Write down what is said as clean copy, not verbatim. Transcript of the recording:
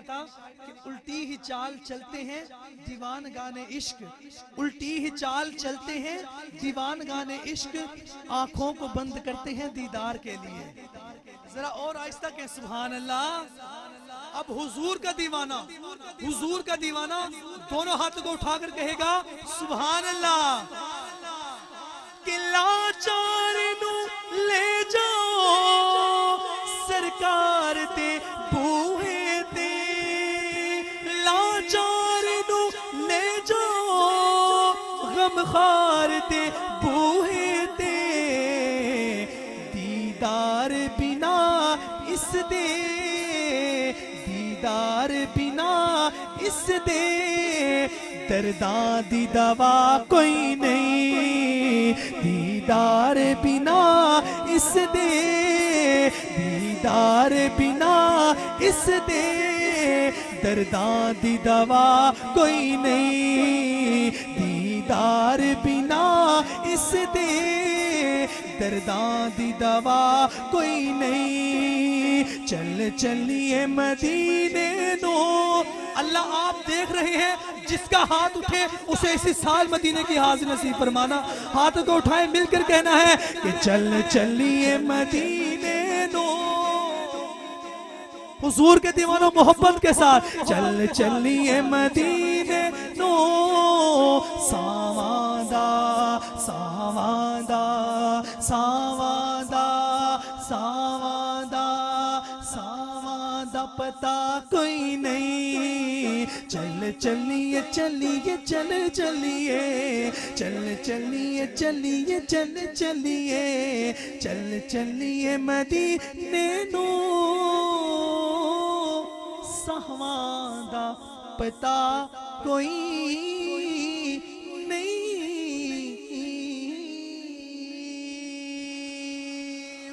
تھا کہ الٹی ہی چال چلتے ہیں دیوان گانے عشق، الٹی ہی چال چلتے ہیں دیوان گانے عشق، آنکھوں کو بند کرتے ہیں دیدار کے لیے۔ ذرا اور آہستہ کہ سبحان اللہ۔ اب حضور کا دیوانہ، حضور کا دیوانہ دونوں ہاتھوں کو اٹھا کر کہے گا سبحان اللہ۔ کہ لاچار نو لے جاؤ سرکار دے بوہے تے، لاچار نو لے جاؤ غمخار دے بوہے تے، دیدار بنا اس دے، دیدار بنا اس دے، درداں دی دوا کوئی نہیں، دیدار بنا اس دے، دیدار بنا اس دے، درداں دی دوا کوئی نہیں، دیدار بنا اس دے، درداں دی دوا کوئی نہیں۔ چل چلیے مدینے دو، اللہ آپ دیکھ رہے ہیں جس کا ہاتھ اٹھے اسے اسی سال مدینے کی حاضر نصیب فرمانا۔ ہاتھ کو اٹھائیں مل کر کہنا ہے کہ چل چلیے مدینے دو، حضور کے دیوانوں محبت کے ساتھ چل چلیے مدینے دو، ساواندہ ساواندہ ساواندہ ساواندہ ساواندہ پتہ کوئی نہیں، چل چلیے چلیے چل چلیے چل چلیے چلیے چل چلیے چل چلیے مدینے نو، ساواندہ پتہ کوئی